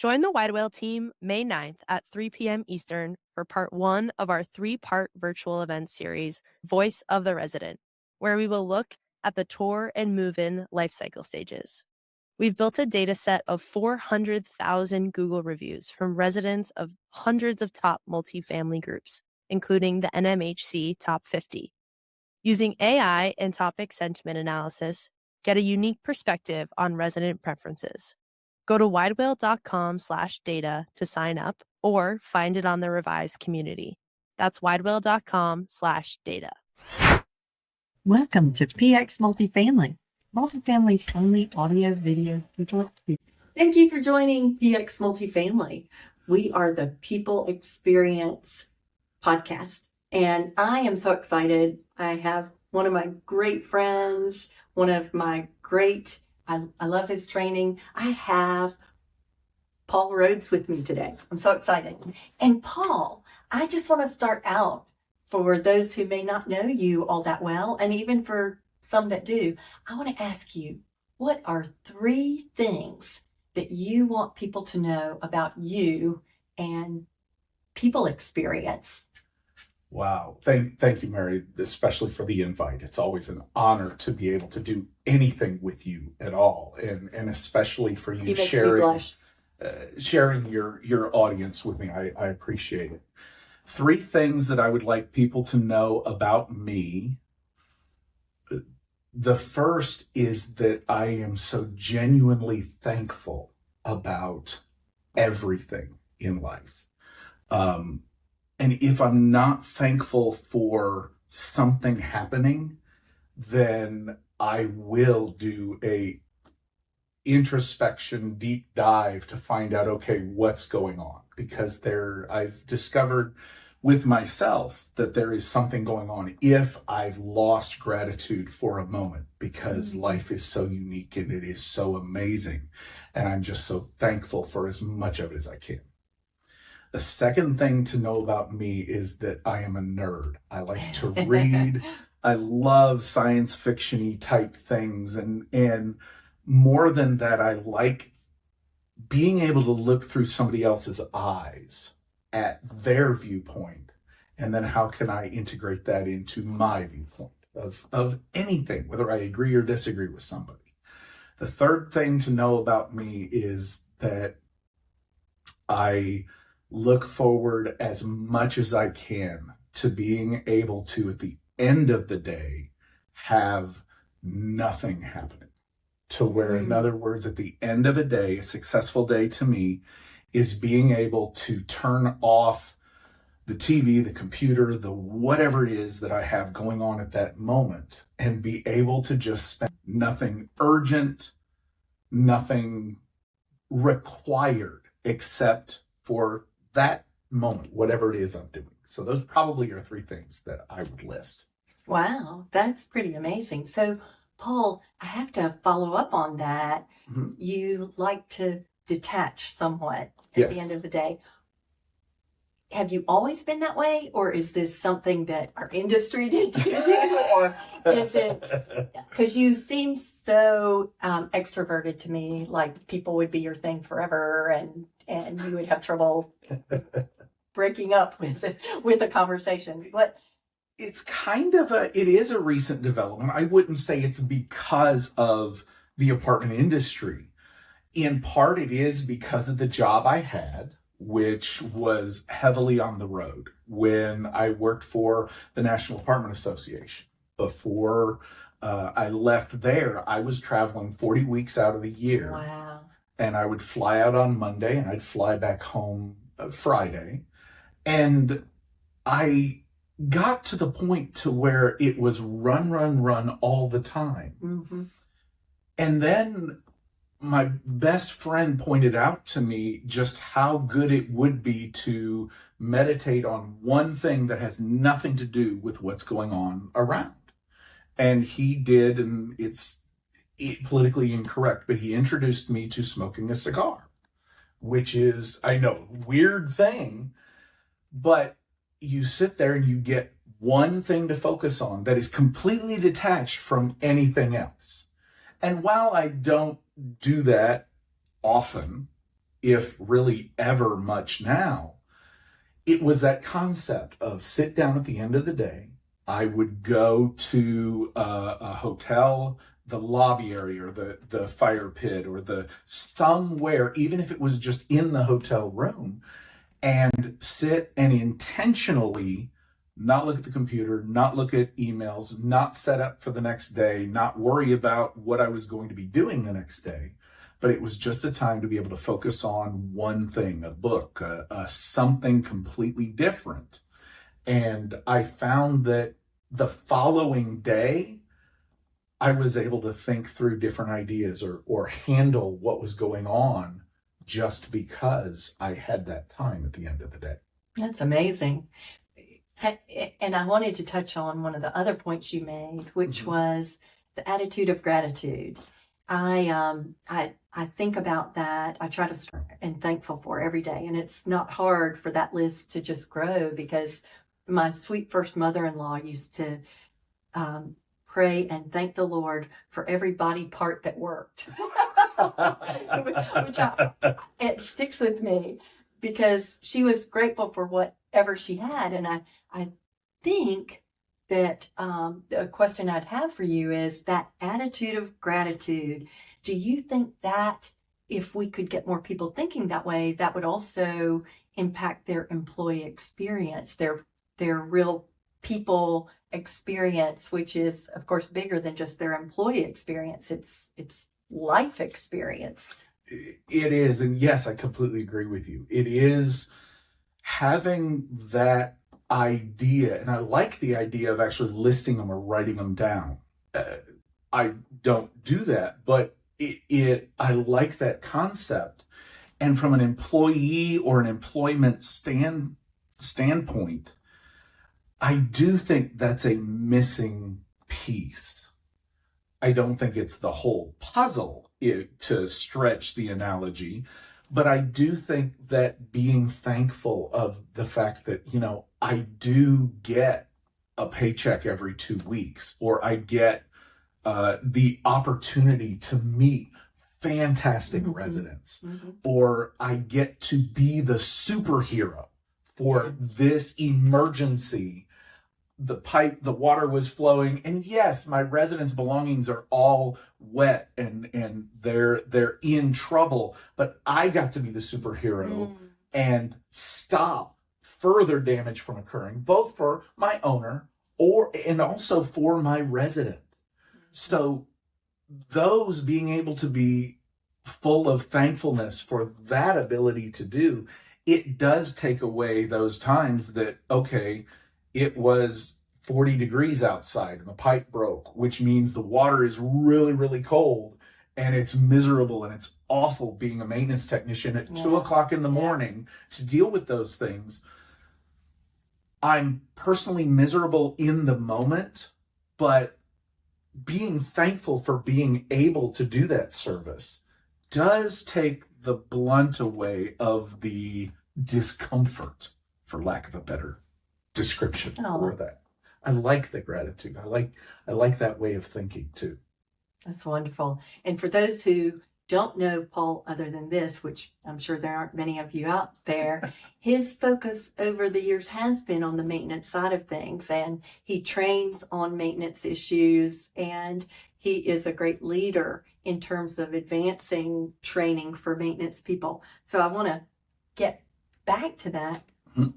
Join the Wide Whale team May 9th at 3 p.m. Eastern for part 1 of our 3-part virtual event series, Voice of the Resident, where we will look at the tour and move-in lifecycle stages. We've built a data set of 400,000 Google reviews from residents of hundreds of top multifamily groups, including the NMHC Top 50. Using AI and topic sentiment analysis, get a unique perspective on resident preferences. Go to widewhale.com/data to sign up or find it on the revised community. That's widewhale.com/data. Welcome to PX Multifamily, Multifamily's only audio video people experience. Thank you for joining PX Multifamily. We are the People Experience podcast, and I am so excited. I have one of my great friends, I love his training. I have Paul Rhodes with me today. I'm so excited. And Paul, I just want to start out for those who may not know you all that well, and even for some that do, I want to ask you, what are 3 things that you want people to know about you and People Experience? Wow. Thank you, Mary, especially for the invite. It's always an honor to be able to do anything with you at all. And especially for you sharing your audience with me. I appreciate it. 3 things that I would like people to know about me. The first is that I am so genuinely thankful about everything in life. And if I'm not thankful for something happening, then I will do a introspection, deep dive to find out, okay, what's going on? Because I've discovered with myself that there is something going on if I've lost gratitude for a moment, because life is so unique and it is so amazing. And I'm just so thankful for as much of it as I can. The second thing to know about me is that I am a nerd. I like to read. I love science fiction-y type things. And more than that, I like being able to look through somebody else's eyes at their viewpoint. And then how can I integrate that into my viewpoint of anything, whether I agree or disagree with somebody. The third thing to know about me is that I look forward as much as I can to being able to, at the end of the day, have nothing happening. To where, in other words, at the end of a day, a successful day to me is being able to turn off the TV, the computer, the whatever it is that I have going on at that moment, and be able to just spend nothing urgent, nothing required, except for that moment, whatever it is I'm doing. So those probably are 3 things that I would list. Wow, that's pretty amazing. So, Paul, I have to follow up on that. Mm-hmm. You like to detach somewhat at the end of the day. Have you always been that way, or is this something that our industry did to you, or is it because you seem so extroverted to me, like people would be your thing forever, and you would have trouble breaking up with a conversation? But it's it is a recent development. I wouldn't say it's because of the apartment industry. In part, it is because of the job I had, which was heavily on the road when I worked for the National Apartment Association. Before I left there, I was traveling 40 weeks out of the year. Wow. And I would fly out on Monday and I'd fly back home Friday. And I got to the point to where it was run all the time. Mm-hmm. And then my best friend pointed out to me just how good it would be to meditate on one thing that has nothing to do with what's going on around. And he did, and it's politically incorrect, but he introduced me to smoking a cigar, which is, I know, weird thing, but you sit there and you get one thing to focus on that is completely detached from anything else. And while I don't do that often, if really ever much now, it was that concept of sit down at the end of the day. I would go to a hotel, the lobby area or the fire pit or the somewhere, even if it was just in the hotel room, and sit and intentionally not look at the computer, not look at emails, not set up for the next day, not worry about what I was going to be doing the next day. But it was just a time to be able to focus on one thing, a book, something completely different. And I found that the following day, I was able to think through different ideas or handle what was going on just because I had that time at the end of the day. That's amazing. And I wanted to touch on one of the other points you made, which was the attitude of gratitude. I think about that. I try to start and thankful for every day. And it's not hard for that list to just grow because my sweet first mother-in-law used to pray and thank the Lord for every body part that worked, which it sticks with me because she was grateful for whatever she had. And I think that the question I'd have for you is that attitude of gratitude. Do you think that if we could get more people thinking that way, that would also impact their employee experience, their real people experience, which is, of course, bigger than just their employee experience. It's life experience. It is. And yes, I completely agree with you. It is having that idea. And I like the idea of actually listing them or writing them down. I don't do that, but I like that concept. And from an employee or an employment standpoint, I do think that's a missing piece. I don't think it's the whole puzzle to stretch the analogy, but I do think that being thankful of the fact that, I do get a paycheck every 2 weeks, or I get the opportunity to meet fantastic residents, or I get to be the superhero for this emergency. The water was flowing, and yes, my residents' belongings are all wet and they're in trouble, but I got to be the superhero and stop further damage from occurring, both for my owner and also for my resident. So those being able to be full of thankfulness for that ability to do, it does take away those times that, okay, it was 40 degrees outside and the pipe broke, which means the water is really, really cold and it's miserable and it's awful being a maintenance technician at 2 o'clock in the morning to deal with those things. I'm personally miserable in the moment, but being thankful for being able to do that service does take the blunt away of the discomfort, for lack of a better description for that. I like the gratitude. I like that way of thinking too. That's wonderful. And for those who don't know Paul other than this, which I'm sure there aren't many of you out there, his focus over the years has been on the maintenance side of things, and he trains on maintenance issues, and he is a great leader in terms of advancing training for maintenance people. So I want to get back to that.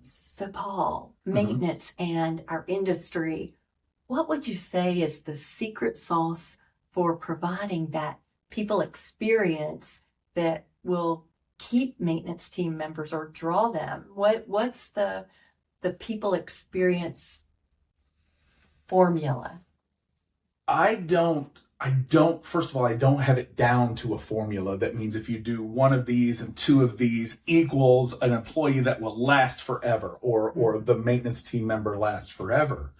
So Paul, maintenance and our industry, what would you say is the secret sauce for providing that people experience that will keep maintenance team members or draw them? What's the people experience formula? I don't, first of all, I don't have it down to a formula that means if you do one of these and two of these equals an employee that will last forever, or the maintenance team member lasts forever.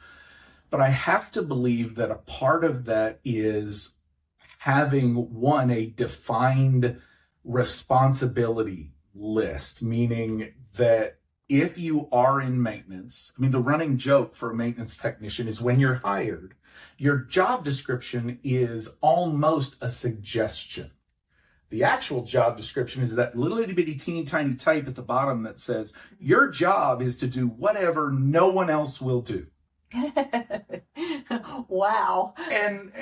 But I have to believe that a part of that is having a defined responsibility list, meaning that if you are in maintenance, the running joke for a maintenance technician is when you're hired, your job description is almost a suggestion. The actual job description is that little itty bitty teeny tiny type at the bottom that says, your job is to do whatever no one else will do. Wow. And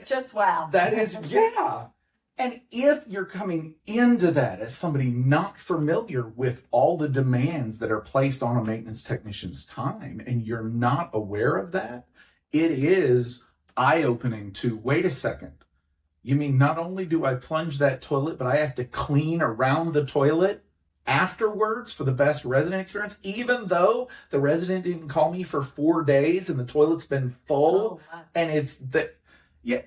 just wow. That is, yeah. And if you're coming into that as somebody not familiar with all the demands that are placed on a maintenance technician's time, and you're not aware of that, it is eye-opening to, wait a second, you mean not only do I plunge that toilet, but I have to clean around the toilet afterwards for the best resident experience, even though the resident didn't call me for 4 days and the toilet's been full. Oh, wow. And it's that, yeah,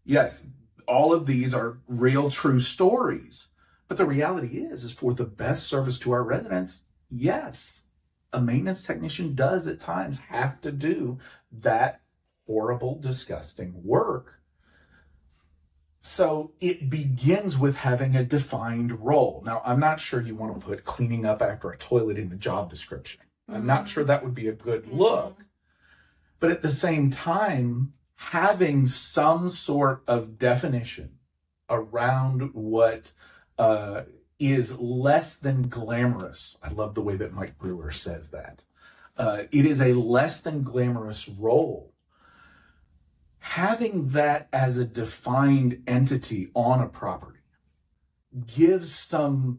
yes, all of these are real, true stories. But the reality is for the best service to our residents, yes, a maintenance technician does at times have to do that horrible, disgusting work. So it begins with having a defined role. Now, I'm not sure you want to put cleaning up after a toilet in the job description. I'm not sure that would be a good look. But at the same time, having some sort of definition around what is less than glamorous. I love the way that Mike Brewer says that. It is a less than glamorous role. Having that as a defined entity on a property gives something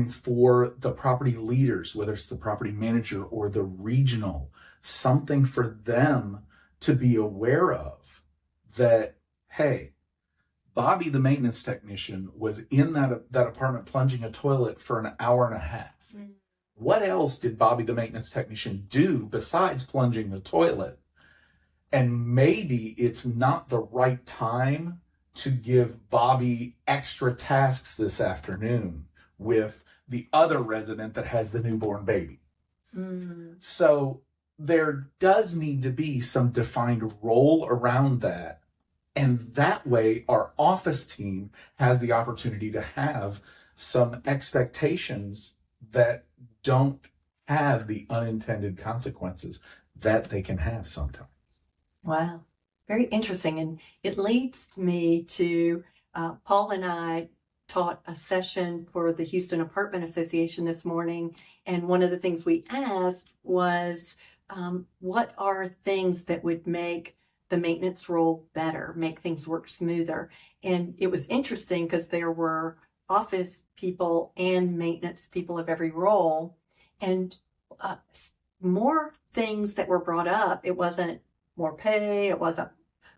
for the property leaders, whether it's the property manager or the regional, something for them to be aware of that, hey, Bobby, the maintenance technician, was in that apartment plunging a toilet for an hour and a half. What else did Bobby, the maintenance technician, do besides plunging the toilet? And maybe it's not the right time to give Bobby extra tasks this afternoon with the other resident that has the newborn baby. So there does need to be some defined role around that. And that way, our office team has the opportunity to have some expectations that don't have the unintended consequences that they can have sometimes. Wow. Very interesting. And it leads me to Paul and I taught a session for the Houston Apartment Association this morning. And one of the things we asked was, what are things that would make the maintenance role better, make things work smoother? And it was interesting because there were office people and maintenance people of every role, and more things that were brought up. It wasn't more pay, it wasn't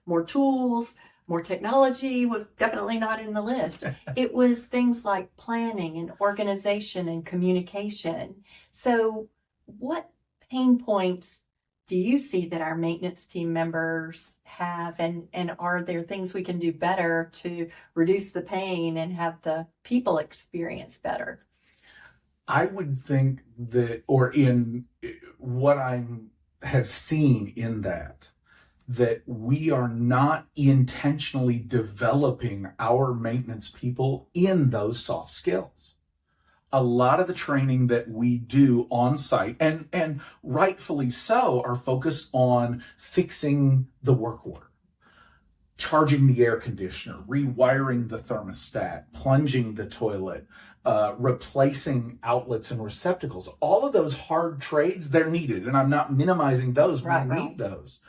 more tools, more technology was definitely not in the list. It was things like planning and organization and communication. So what pain points do you see that our maintenance team members have, and are there things we can do better to reduce the pain and have the people experience better? I would think that, or in what I have seen in that we are not intentionally developing our maintenance people in those soft skills. A lot of the training that we do on site, and rightfully so, are focused on fixing the work order, charging the air conditioner, rewiring the thermostat, plunging the toilet, replacing outlets and receptacles. All of those hard trades, they're needed, and I'm not minimizing those. We need those.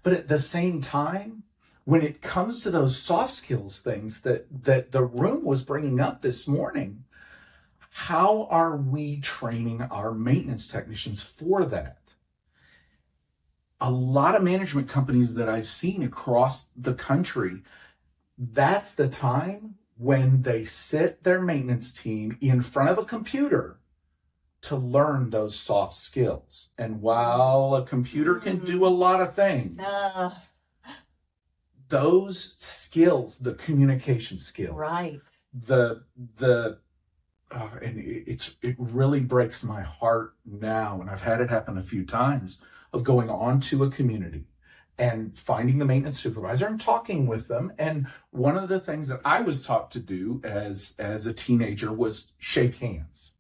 But at the same time, when it comes to those soft skills things that the room was bringing up this morning, how are we training our maintenance technicians for that? A lot of management companies that I've seen across the country, that's the time when they sit their maintenance team in front of a computer to learn those soft skills. And while a computer can do a lot of things, those skills, the communication skills, right? And it really breaks my heart now, and I've had it happen a few times, of going on to a community and finding the maintenance supervisor and talking with them. And one of the things that I was taught to do as a teenager was shake hands.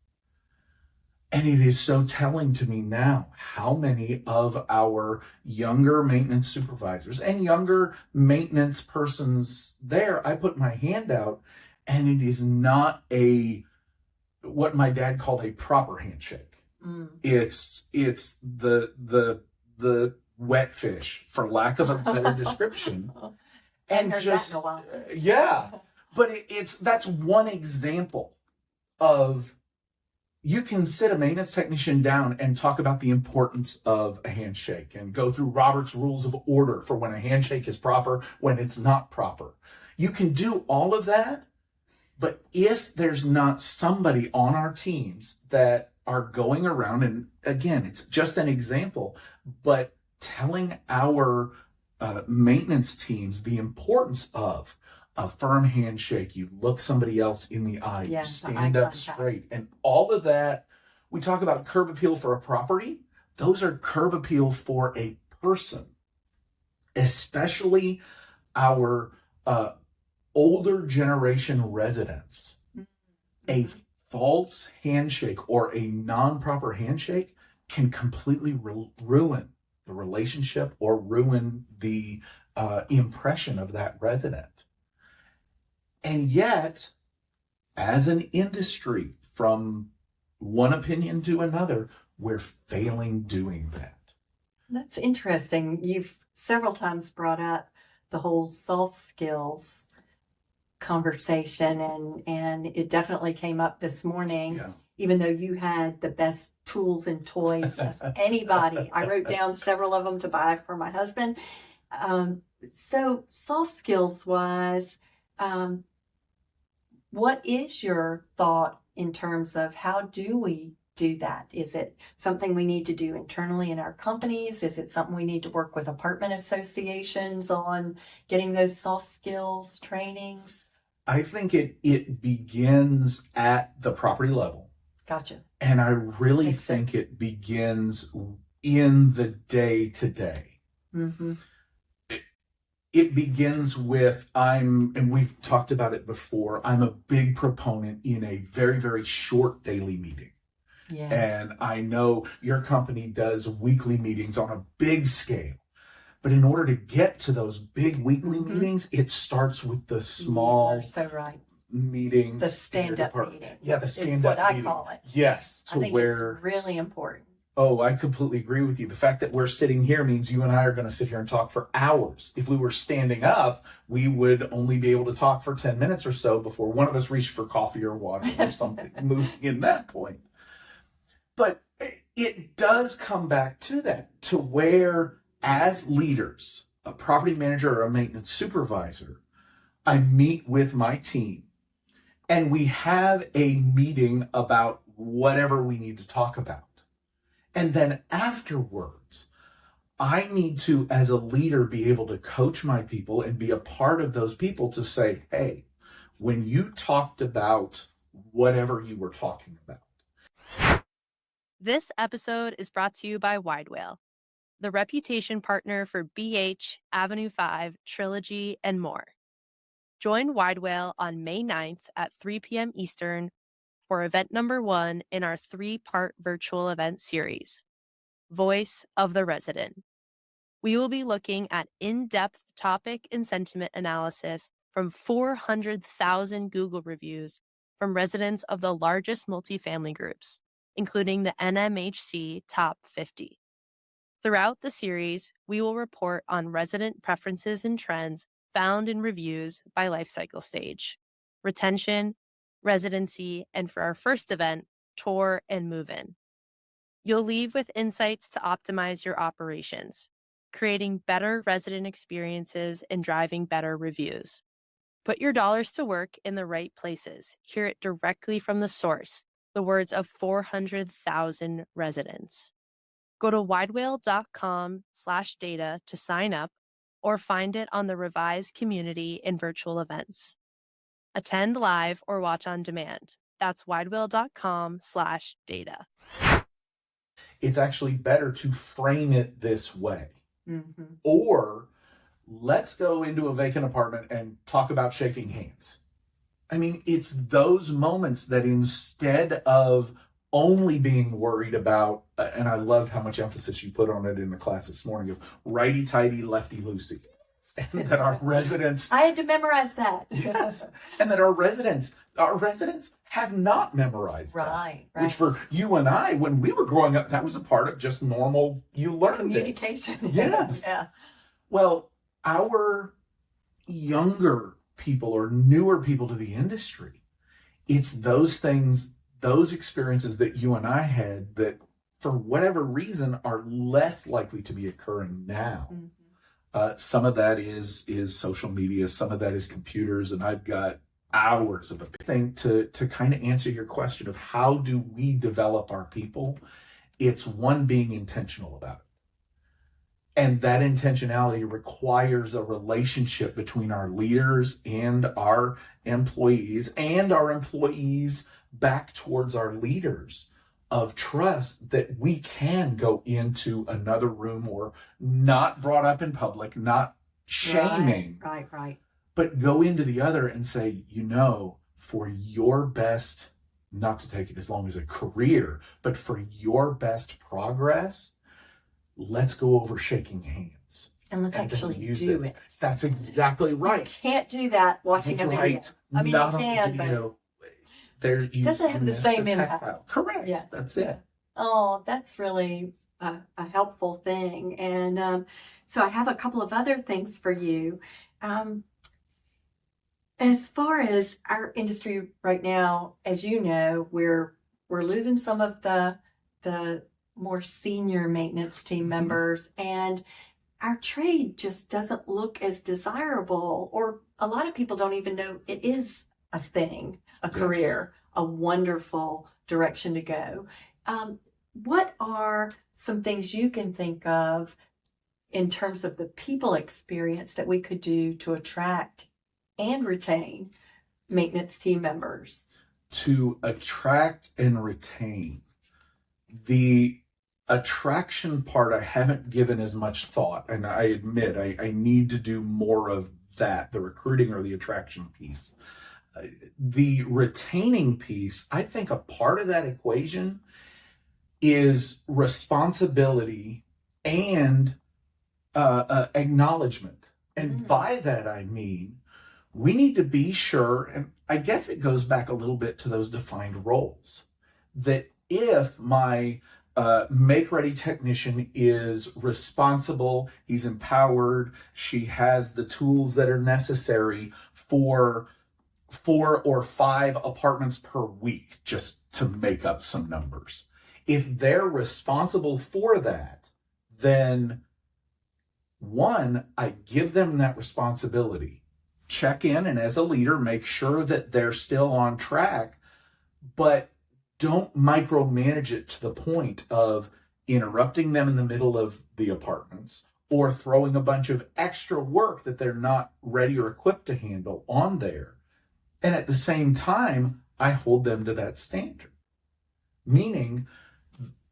And it is so telling to me now how many of our younger maintenance supervisors and younger maintenance persons there, I put my hand out, and it is not what my dad called a proper handshake. It's the wet fish, for lack of a better description. And just, yeah, but that's one example of, you can sit a maintenance technician down and talk about the importance of a handshake and go through Robert's Rules of Order for when a handshake is proper, when it's not proper. You can do all of that, but if there's not somebody on our teams that are going around, and again, it's just an example, but telling our maintenance teams the importance of a firm handshake, you look somebody else in the eye, you stand up straight, and all of that. We talk about curb appeal for a property. Those are curb appeal for a person, especially our older generation residents. A false handshake or a non-proper handshake can completely ruin the relationship or ruin the impression of that resident. And yet, as an industry, from one opinion to another, we're failing doing that. That's interesting. You've several times brought up the whole soft skills conversation, and it definitely came up this morning. Yeah. Even though you had the best tools and toys of anybody. I wrote down several of them to buy for my husband. So soft skills wise, what is your thought in terms of how do we do that? Is it something we need to do internally in our companies? Is it something we need to work with apartment associations on getting those soft skills trainings? I think it begins at the property level. Gotcha. And I really think it begins in the day-to-day. Mm-hmm. It begins with, and we've talked about it before, I'm a big proponent in a very, very short daily meeting. Yes. And I know your company does weekly meetings on a big scale. But in order to get to those big weekly meetings, it starts with the small You're so right. meetings. The stand-up meeting. Yeah, the stand-up meeting. meeting. What I call it. Yes. I think it's really important. Oh, I completely agree with you. The fact that we're sitting here means you and I are going to sit here and talk for hours. If we were standing up, we would only be able to talk for 10 minutes or so before one of us reached for coffee or water or something, moving in that point. But it does come back to that, to where as leaders, a property manager or a maintenance supervisor, I meet with my team and we have a meeting about whatever we need to talk about. And then afterwards, I need to, as a leader, be able to coach my people and be a part of those people to say, hey, when you talked about whatever you were talking about. This episode is brought to you by Wide Whale, the reputation partner for BH, Avenue 5, Trilogy, and more. Join Wide Whale on May 9th at 3 p.m. Eastern for event number 1 in our 3-part virtual event series, Voice of the Resident. We will be looking at in-depth topic and sentiment analysis from 400,000 Google reviews from residents of the largest multifamily groups, including the NMHC Top 50. Throughout the series, we will report on resident preferences and trends found in reviews by life cycle stage, retention, residency, and for our first event, tour and move-in. You'll leave with insights to optimize your operations, creating better resident experiences and driving better reviews. Put your dollars to work in the right places. Hear it directly from the source, the words of 400,000 residents. Go to widewhale.com/data to sign up or find it on the revised community in virtual events. Attend live or watch on demand. That's widewhale.com/data. It's actually better to frame it this way. Mm-hmm. Or let's go into a vacant apartment and talk about shaking hands. I mean, it's those moments that instead of only being worried about, and I loved how much emphasis you put on it in the class this morning, of righty-tighty, lefty-loosey. And that our residents... I had to memorize that. Yes. And that our residents have not memorized that. Right. Which for you and I, when we were growing up, that was a part of just normal, you learned communication. it. Yes. Yeah. Well, our younger people or newer people to the industry, it's those things, those experiences that you and I had that for whatever reason are less likely to be occurring now. Mm-hmm. Some of that is social media, some of that is computers, and I've got hours of a thing to kind of answer your question of how do we develop our people. It's one, being intentional about it. And that intentionality requires a relationship between our leaders and our employees back towards our leaders, of trust that we can go into another room, or not brought up in public, not shaming, Right. but go into the other and say, for your best, not to take it as long as a career, but for your best progress, let's go over shaking hands. And let's actually do it. That's exactly right. You can't do that watching a video. Right. I mean, not you can, but it doesn't have the same impact. Tactile. Correct. Yes. That's it. Oh, that's really a helpful thing. And so I have a couple of other things for you. As far as our industry right now, as you know, we're losing some of the more senior maintenance team members, and our trade just doesn't look as desirable, or a lot of people don't even know it is a thing, a career, a wonderful direction to go. What are some things you can think of in terms of the people experience that we could do to attract and retain maintenance team members? To attract and retain, the attraction part I haven't given as much thought, and I admit I need to do more of that, the recruiting or the attraction piece. The retaining piece, I think a part of that equation is responsibility and acknowledgement. And by that I mean, we need to be sure, and I guess it goes back a little bit to those defined roles, that if my make-ready technician is responsible, he's empowered, she has the tools that are necessary for 4 or 5 apartments per week, just to make up some numbers. If they're responsible for that, then one, I give them that responsibility. Check in, and as a leader, make sure that they're still on track, but don't micromanage it to the point of interrupting them in the middle of the apartments or throwing a bunch of extra work that they're not ready or equipped to handle on there. And at the same time, I hold them to that standard. Meaning,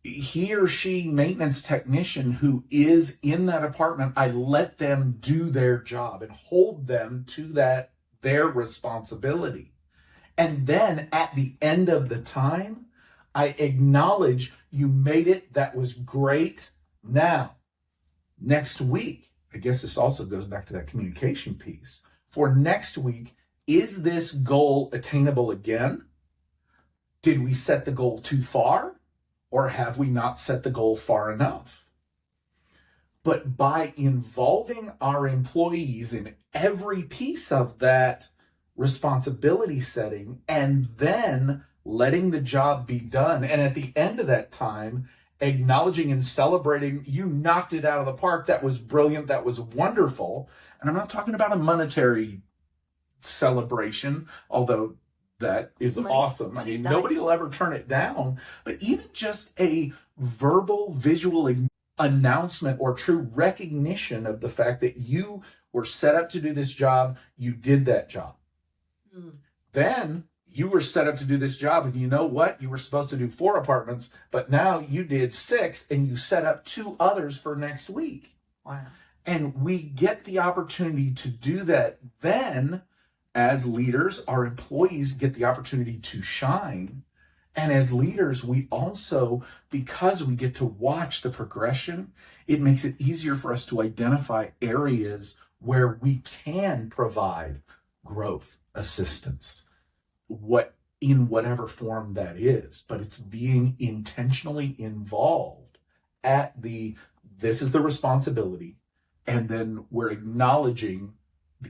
he or she maintenance technician who is in that apartment, I let them do their job and hold them to their responsibility. And then at the end of the time, I acknowledge you made it. That was great. Now, next week, I guess this also goes back to that communication piece. For next week, is this goal attainable again? Did we set the goal too far? Or have we not set the goal far enough? But by involving our employees in every piece of that responsibility setting, and then letting the job be done, and at the end of that time, acknowledging and celebrating, you knocked it out of the park, that was brilliant, that was wonderful. And I'm not talking about a monetary celebration, although that is awesome. I mean, nobody will ever turn it down, but even just a verbal, visual announcement or true recognition of the fact that you were set up to do this job, you did that job. Then you were set up to do this job, and you know what? You were supposed to do 4 apartments, but now you did 6, and you set up 2 others for next week. Wow. And we get the opportunity to do that. Then, as leaders, our employees get the opportunity to shine And as leaders, we also, because we get to watch the progression, it makes it easier for us to identify areas where we can provide growth assistance, in whatever form that is. But it's being intentionally involved this is the responsibility, and then we're acknowledging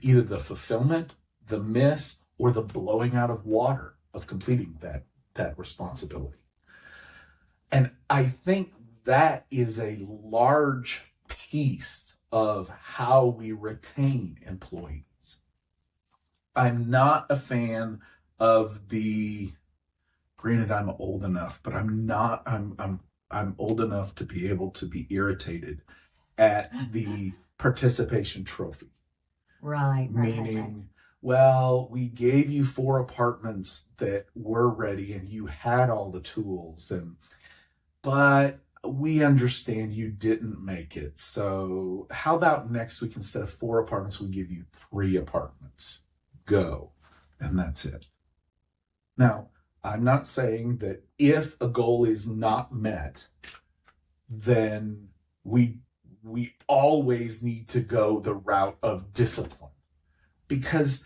either the fulfillment, the miss, or the blowing out of water of completing that responsibility. And I think that is a large piece of how we retain employees. I'm not a fan of granted, I'm old enough, but I'm old enough to be able to be irritated at the participation trophy. Right. Meaning, well, we gave you 4 apartments that were ready and you had all the tools, but we understand you didn't make it. So how about next week, instead of 4 apartments, we give you 3 apartments. Go. And that's it. Now, I'm not saying that if a goal is not met, then we always need to go the route of discipline, because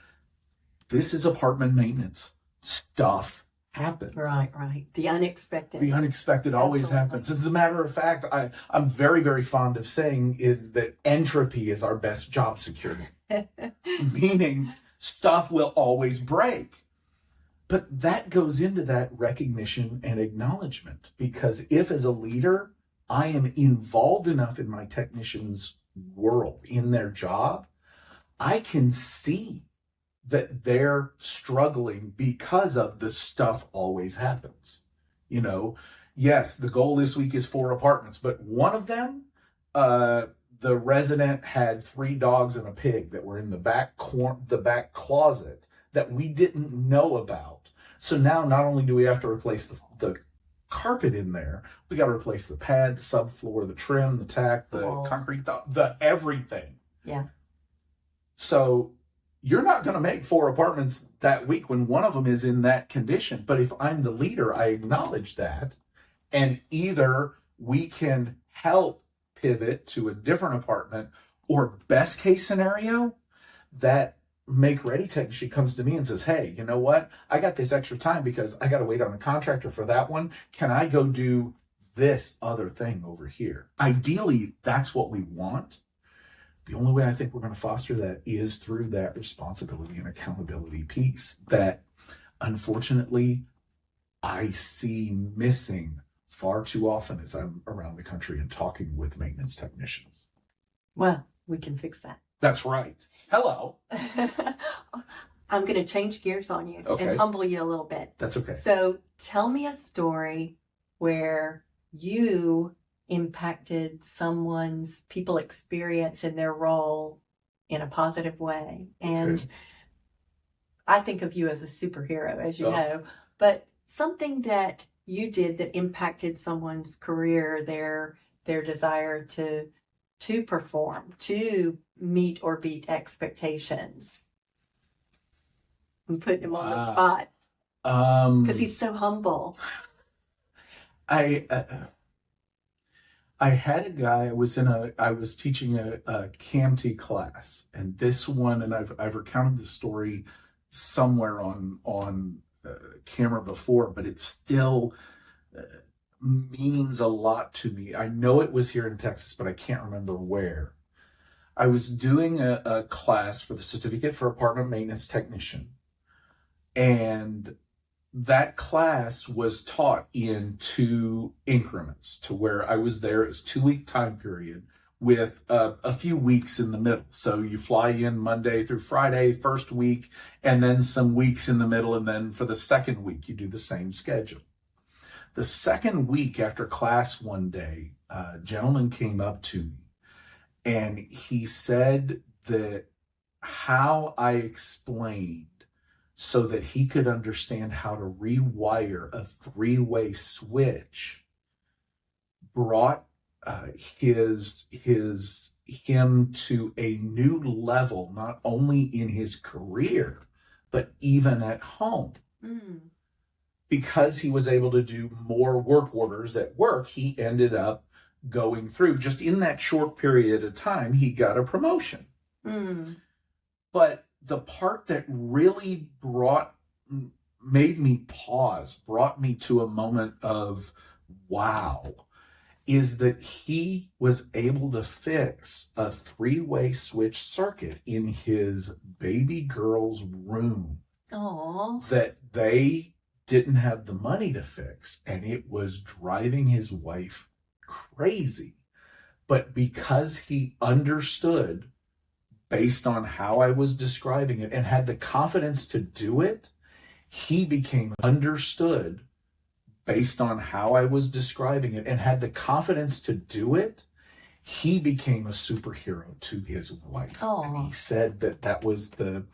this is apartment maintenance. Stuff happens. Right. The unexpected. The unexpected always happens. As a matter of fact, I'm very, very fond of saying is that entropy is our best job security. Meaning stuff will always break. But that goes into that recognition and acknowledgement, because if as a leader, I am involved enough in my technicians' world, in their job, I can see that they're struggling because of the stuff always happens. Yes, the goal this week is 4 apartments, but one of them, the resident had 3 dogs and a pig that were in the back closet that we didn't know about. So now not only do we have to replace the carpet in there, we got to replace the pad, the subfloor, the trim, the tack, the concrete, the everything. Yeah. So you're not going to make 4 apartments that week when one of them is in that condition. But if I'm the leader, I acknowledge that. And either we can help pivot to a different apartment, or best case scenario, that make ready technician comes to me and says, hey, you know what? I got this extra time because I got to wait on a contractor for that one. Can I go do this other thing over here? Ideally, that's what we want. The only way I think we're going to foster that is through that responsibility and accountability piece that, unfortunately, I see missing far too often as I'm around the country and talking with maintenance technicians. Well, we can fix that. That's right. Hello. I'm going to change gears on you Okay. and humble you a little bit. That's okay. So tell me a story where you impacted someone's people experience in their role in a positive way. And Okay. I think of you as a superhero, as you know, but something that you did that impacted someone's career, their desire to perform, to meet or beat expectations. I'm putting him on the spot because he's so humble. I had a guy. I was teaching a CAMT class, and this one, and I've recounted the story somewhere on camera before, but it still means a lot to me. I know it was here in Texas, but I can't remember where. I was doing a class for the certificate for apartment maintenance technician, and that class was taught in 2 increments, to where I was there. It was 2-week time period with a few weeks in the middle. So you fly in Monday through Friday, first week, and then some weeks in the middle. And then for the second week, you do the same schedule. The second week after class one day, a gentleman came up to me and he said that how I explained so that he could understand how to rewire a 3-way switch brought him to a new level, not only in his career, but even at home. because he was able to do more work orders at work, he ended up going through, just in that short period of time, he got a promotion. But the part that really made me pause, brought me to a moment of wow, is that he was able to fix a 3-way switch circuit in his baby girl's room. Aww. That they didn't have the money to fix, and it was driving his wife crazy. But because he understood based on how I was describing it and had the confidence to do it, he became understood based on how I was describing it and had the confidence to do it. He became a superhero to his wife. And he said that was the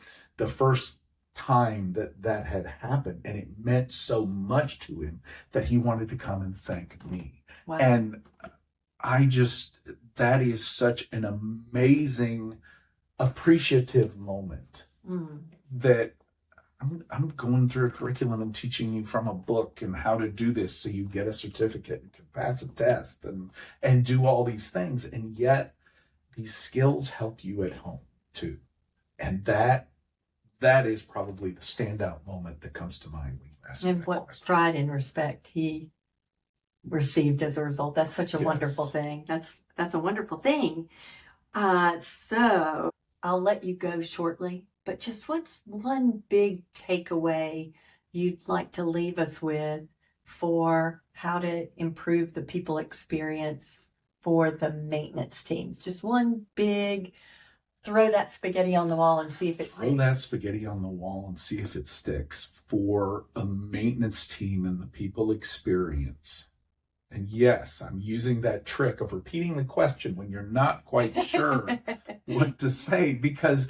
first time that had happened, and it meant so much to him that he wanted to come and thank me. Wow. And that is such an amazing, appreciative moment that I'm going through a curriculum and teaching you from a book and how to do this so you get a certificate and can pass a test and do all these things. And yet these skills help you at home too. And that is probably the standout moment that comes to mind when you ask me And that what question. pride and respect he received as a result. That's such a wonderful thing. That's a wonderful thing. So I'll let you go shortly, but just what's one big takeaway you'd like to leave us with for how to improve the people experience for the maintenance teams? Just one big, throw that spaghetti on the wall and see if it sticks. Throw that spaghetti on the wall and see if it sticks for a maintenance team and the people experience. And yes, I'm using that trick of repeating the question when you're not quite sure what to say, because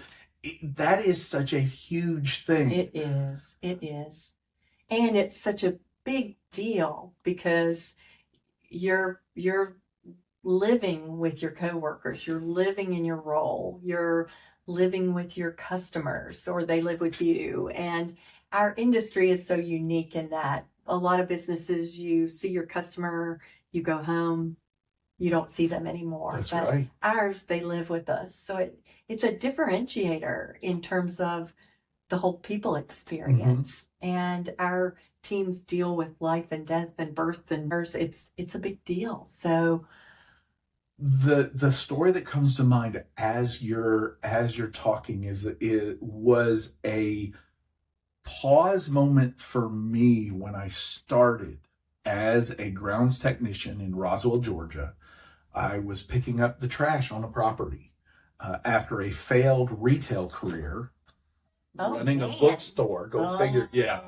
that is such a huge thing. It is. And it's such a big deal because you're living with your coworkers, you're living in your role, you're living with your customers, or they live with you. And our industry is so unique in that a lot of businesses, you see your customer, you go home, you don't see them anymore. That's but right. Ours, they live with us. So it's a differentiator in terms of the whole people experience. And our teams deal with life and death and birth and it's a big deal. So the story that comes to mind as you're talking was a pause moment for me when I started as a grounds technician in Roswell, Georgia. I was picking up the trash on a property after a failed retail career, running a bookstore. Go figure. Yeah,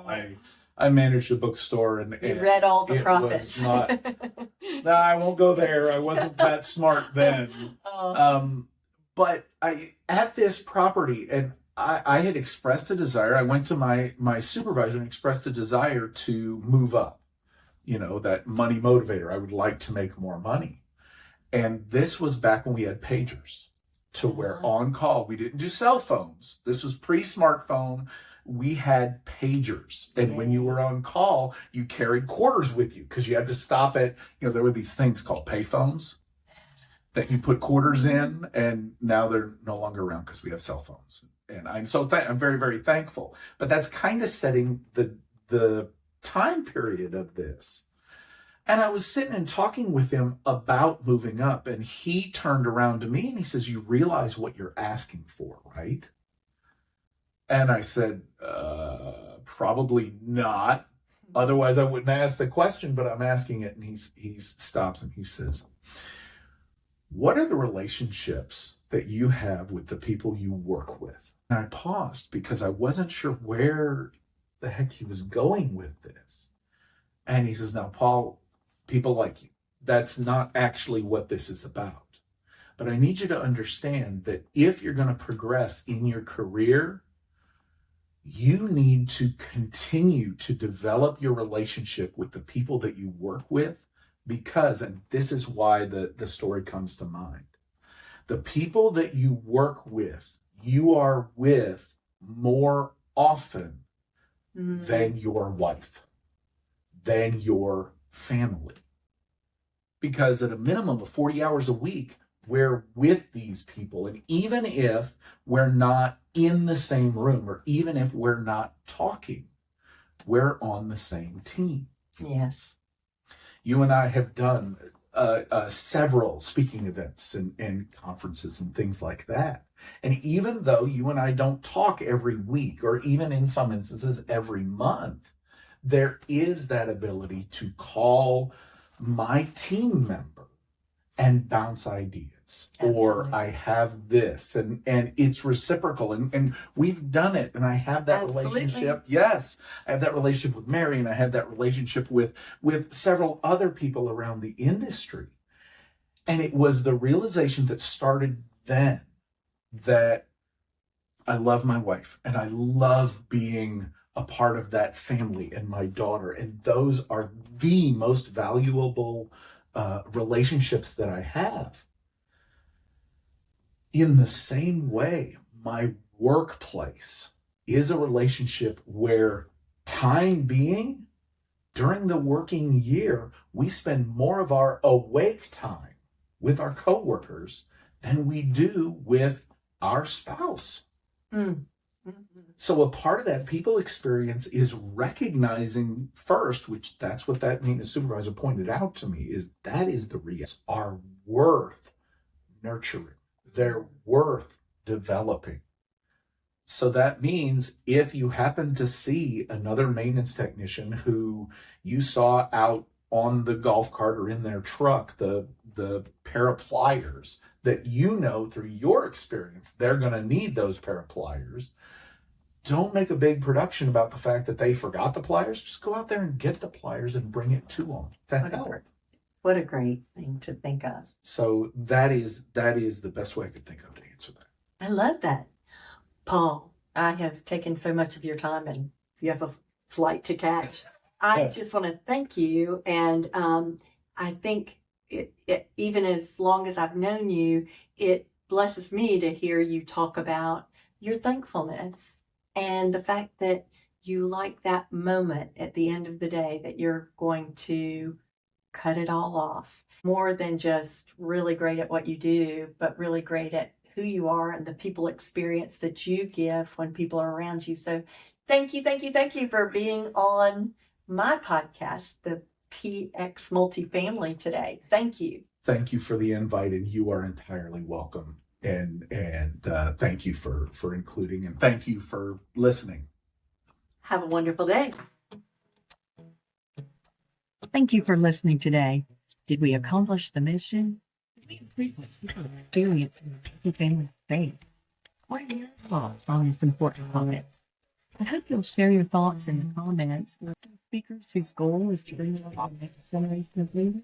I managed a bookstore, and you read all the profits. No, I won't go there. I wasn't that smart then. But at this property, and I had expressed a desire. I went to my supervisor and expressed a desire to move up. That money motivator. I would like to make more money. And this was back when we had pagers to where on call, we didn't do cell phones. This was pre-smartphone. We had pagers. And when you were on call, you carried quarters with you because you had to stop at, there were these things called payphones that you put quarters in, and now they're no longer around because we have cell phones. And I'm I'm very, very thankful. But that's kind of setting the time period of this. And I was sitting and talking with him about moving up, and he turned around to me and he says, "You realize what you're asking for, right?" And I said, probably not. Otherwise I wouldn't ask the question, but I'm asking it. And he stops and he says, "What are the relationships that you have with the people you work with?" And I paused because I wasn't sure where the heck he was going with this. And he says, "Now, Paul, people like you, that's not actually what this is about. But I need you to understand that if you're going to progress in your career, you need to continue to develop your relationship with the people that you work with, because," and this is why the story comes to mind, "the people that you work with, you are with more often than your wife." than your family. Because at a minimum of 40 hours a week, we're with these people. And even if we're not in the same room, or even if we're not talking, we're on the same team. Yes. You and I have done several speaking events and conferences and things like that. And even though you and I don't talk every week, or even in some instances every month, there is that ability to call my team member and bounce ideas. Absolutely. Or I have this, and it's reciprocal, and we've done it, and I have that Absolutely. Relationship. Yes, I have that relationship with Mary, and I have that relationship with several other people around the industry. And it was the realization that started then that I love my wife, and I love being a part of that family and my daughter, and those are the most valuable relationships that I have. In the same way, my workplace is a relationship where time being, during the working year, we spend more of our awake time with our coworkers than we do with our spouse. Mm-hmm. So a part of that people experience is recognizing first, which that's what that maintenance supervisor pointed out to me, is that is the reason are worth nurturing. They're worth developing. So that means if you happen to see another maintenance technician who you saw out on the golf cart or in their truck, the pair of pliers that you know through your experience, they're going to need those pair of pliers. Don't make a big production about the fact that they forgot the pliers. Just go out there and get the pliers and bring it to them to help. What a great thing to think of. So that is the best way I could think of to answer that. I love that. Paul, I have taken so much of your time, and you have a flight to catch. I just want to thank you. And I think it, even as long as I've known you, it blesses me to hear you talk about your thankfulness and the fact that you like that moment at the end of the day that you're going to cut it all off. More than just really great at what you do, but really great at who you are and the people experience that you give when people are around you. So thank you for being on my podcast, the PX Multifamily, today. Thank you. Thank you for the invite, and you are entirely welcome. And thank you for including, and thank you for listening. Have a wonderful day. Thank you for listening today. Did we accomplish the mission? Did we increase experience in family faith? What are your thoughts on this important topics? I hope you'll share your thoughts in the comments with speakers whose goal is to bring about the next generation of leaders.